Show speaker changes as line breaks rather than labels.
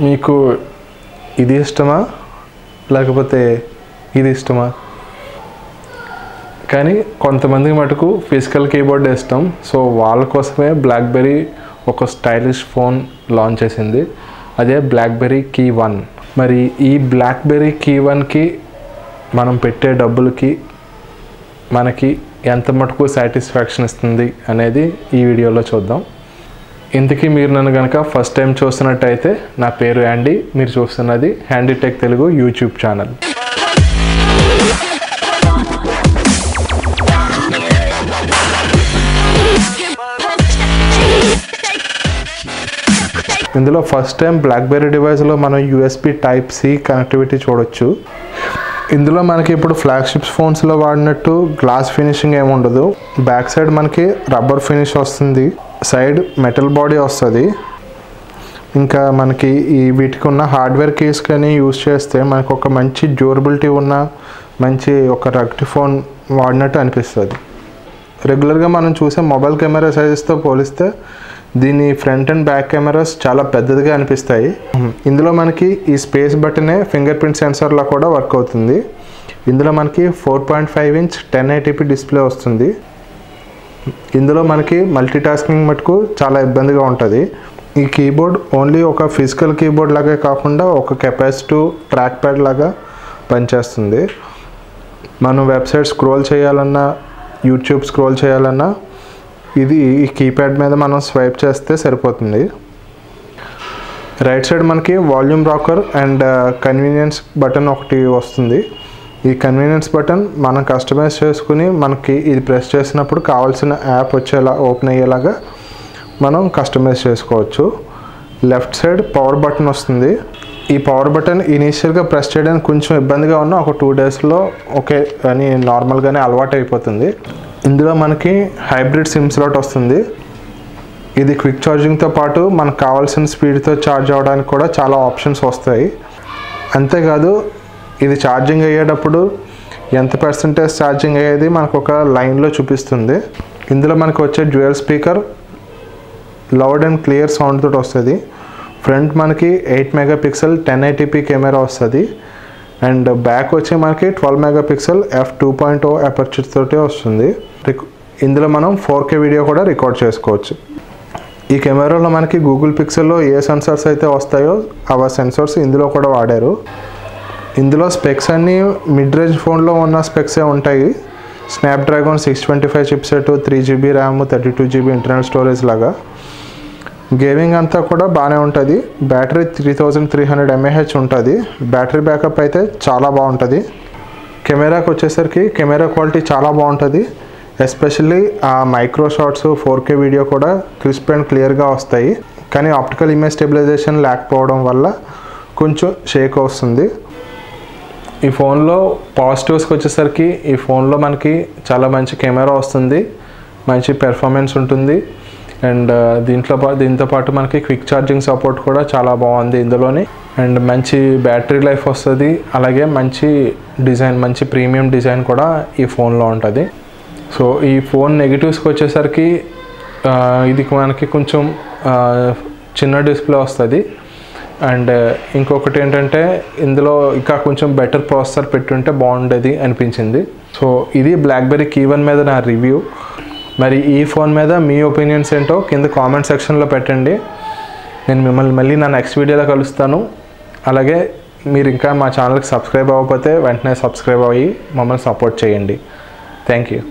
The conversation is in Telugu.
మీకు ఇది ఇష్టమా లేకపోతే ఇది ఇష్టమా? కానీ కొంతమందికి మటుకు ఫిజికల్ కీబోర్డ్ ఇష్టం. సో వాళ్ళ కోసమే బ్లాక్బెర్రీ ఒక స్టైలిష్ ఫోన్ లాంచ్ చేసింది. అదే బ్లాక్బెర్రీ కీ 1. మరి ఈ బ్లాక్బెర్రీ కీ 1కి మనం పెట్టే డబ్బులకి మనకి ఎంత మటుకు సాటిస్ఫాక్షన్ ఇస్తుంది అనేది ఈ వీడియోలో చూద్దాం. ఇంతకీ మీరు నన్ను కనుక ఫస్ట్ టైం చూస్తున్నట్టయితే నా పేరు యాండీ. మీరు చూస్తున్నది handy tech Telugu YouTube channel. ఇందులో ఫస్ట్ టైం బ్లాక్బెర్రీ డివైస్లో మనం USB Type-C కనెక్టివిటీ చూడొచ్చు. ఇందులో మనకి ఇప్పుడు ఫ్లాగ్షిప్ ఫోన్స్లో వాడినట్టు గ్లాస్ ఫినిషింగ్ ఏమి ఉండదు. బ్యాక్ సైడ్ మనకి రబ్బర్ ఫినిష్ వస్తుంది, సైడ్ మెటల్ బాడీ వస్తుంది. ఇంకా మనకి వీటికి ఉన్న హార్డ్వేర్ కీస్ కానీ యూజ్ చేస్తే మనకు ఒక మంచి డ్యూరబిలిటీ ఉన్న మంచి ఒక రగ్డ్ ఫోన్ వాడినట్టు అనిపిస్తుంది. రెగ్యులర్గా మనం చూసే మొబైల్ కెమెరా సైజెస్తో పోలిస్తే దీని ఫ్రంట్ అండ్ బ్యాక్ కెమెరాస్ చాలా పెద్దదిగా అనిపిస్తాయి. ఇందులో మనకి ఈ స్పేస్ బటనే ఫింగర్ ప్రింట్ సెన్సార్లా కూడా వర్క్ అవుతుంది. ఇందులో మనకి 4.5 ఇంచ్ 1080p డిస్ప్లే వస్తుంది. ఇందులో మనకి మల్టీ టాస్కింగ్ మటుకు చాలా ఇబ్బందిగా ఉంటుంది. ఈ కీబోర్డ్ ఓన్లీ ఒక ఫిజికల్ కీబోర్డ్ లాగే కాకుండా ఒక కెపాసిటివ్ ట్రాక్ ప్యాడ్ లాగా పనిచేస్తుంది. మనం వెబ్సైట్ స్క్రోల్ చేయాలన్నా, యూట్యూబ్ స్క్రోల్ చేయాలన్నా ఇది ఈ కీప్యాడ్ మీద మనం స్వైప్ చేస్తే సరిపోతుంది. రైట్ సైడ్ మనకి volume rocker and convenience button ఒకటి వస్తుంది. ఈ కన్వీనియన్స్ బటన్ మనం కస్టమైజ్ చేసుకుని మనకి ఇది ప్రెస్ చేసినప్పుడు కావాల్సిన యాప్ వచ్చేలా ఓపెన్ అయ్యేలాగా మనం కస్టమైజ్ చేసుకోవచ్చు. లెఫ్ట్ సైడ్ పవర్ బటన్ వస్తుంది. ఈ పవర్ బటన్ ఇనీషియల్గా ప్రెస్ చేయడానికి కొంచెం ఇబ్బందిగా ఉన్న ఒక 2 డేస్లో ఓకే అని నార్మల్గానే అలవాటు అయిపోతుంది. ఇందులో మనకి హైబ్రిడ్ సిమ్ స్లాట్ వస్తుంది. ఇది క్విక్ ఛార్జింగ్తో పాటు మనకు కావాల్సిన స్పీడ్తో ఛార్జ్ అవ్వడానికి కూడా చాలా ఆప్షన్స్ వస్తాయి. అంతేకాదు ఇది ఛార్జింగ్ అయ్యేటప్పుడు ఎంత పర్సెంటేజ్ ఛార్జింగ్ అయ్యేది మనకు ఒక లైన్లో చూపిస్తుంది. ఇందులో మనకు వచ్చే dual speaker loud and clear sound తోటి వస్తుంది. ఫ్రంట్ మనకి 8 మెగాపిక్సెల్ 1080p కెమెరా వస్తుంది. అండ్ బ్యాక్ వచ్చి మనకి 12 మెగాపిక్సెల్ f2.0 అపర్చర్ తోటి వస్తుంది. ఇందులో మనం 4K వీడియో కూడా రికార్డ్ చేసుకోవచ్చు. ఈ కెమెరాలో మనకి గూగుల్ పిక్సెల్లో ఏ సెన్సార్స్ అయితే వస్తాయో ఆ సెన్సార్స్ ఇందులో కూడా వాడారు. ఇందులో స్పెక్స్ అన్నీ మిడ్ రేంజ్ ఫోన్లో ఉన్న స్పెక్సే ఉంటాయి. Snapdragon 625 chipset, 3GB RAM, 32GB internal storage లాగా. గేమింగ్ అంతా కూడా బాగానే ఉంటుంది. బ్యాటరీ 3300 mAh ఉంటుంది. బ్యాటరీ బ్యాకప్ అయితే చాలా బాగుంటుంది. కెమెరాకి వచ్చేసరికి కెమెరా క్వాలిటీ చాలా బాగుంటుంది. ఎస్పెషల్లీ ఆ మైక్రో షాట్స్ 4K వీడియో కూడా క్రిస్ప్ అండ్ క్లియర్గా వస్తాయి. కానీ ఆప్టికల్ ఇమేజ్ స్టెబిలైజేషన్ లేకపోవడం వల్ల కొంచెం షేక్ వస్తుంది. ఈ ఫోన్లో పాజిటివ్స్కి వచ్చేసరికి ఈ ఫోన్లో మనకి చాలా మంచి కెమెరా వస్తుంది, మంచి పెర్ఫార్మెన్స్ ఉంటుంది. అండ్ దీంతో పాటు మనకి క్విక్ ఛార్జింగ్ సపోర్ట్ కూడా చాలా బాగుంది ఇందులోని. అండ్ మంచి బ్యాటరీ లైఫ్ వస్తుంది. అలాగే మంచి డిజైన్, మంచి ప్రీమియం డిజైన్ కూడా ఈ ఫోన్లో ఉంటుంది. సో ఈ ఫోన్ నెగిటివ్స్కి వచ్చేసరికి ఇది మనకి కొంచెం చిన్న డిస్ప్లే వస్తుంది. అండ్ ఇంకొకటి ఏంటంటే ఇందులో ఇంకా కొంచెం బెటర్ ప్రాసెసర్ పెట్టుంటే బాగుండేది అనిపించింది. సో ఇది బ్లాక్బెర్రీ కీ 1 మీద నా రివ్యూ. మరి ఈ ఫోన్ మీద మీ ఒపీనియన్స్ ఏంటో కింద కామెంట్ సెక్షన్లో పెట్టండి. నేను మిమ్మల్ని మళ్ళీ నా నెక్స్ట్ వీడియోలో కలుస్తాను. అలాగే మీరు ఇంకా మా ఛానల్కి సబ్స్క్రైబ్ అవ్వకపోతే వెంటనే సబ్స్క్రైబ్ అయ్యి మమ్మల్ని సపోర్ట్ చేయండి. Thank you.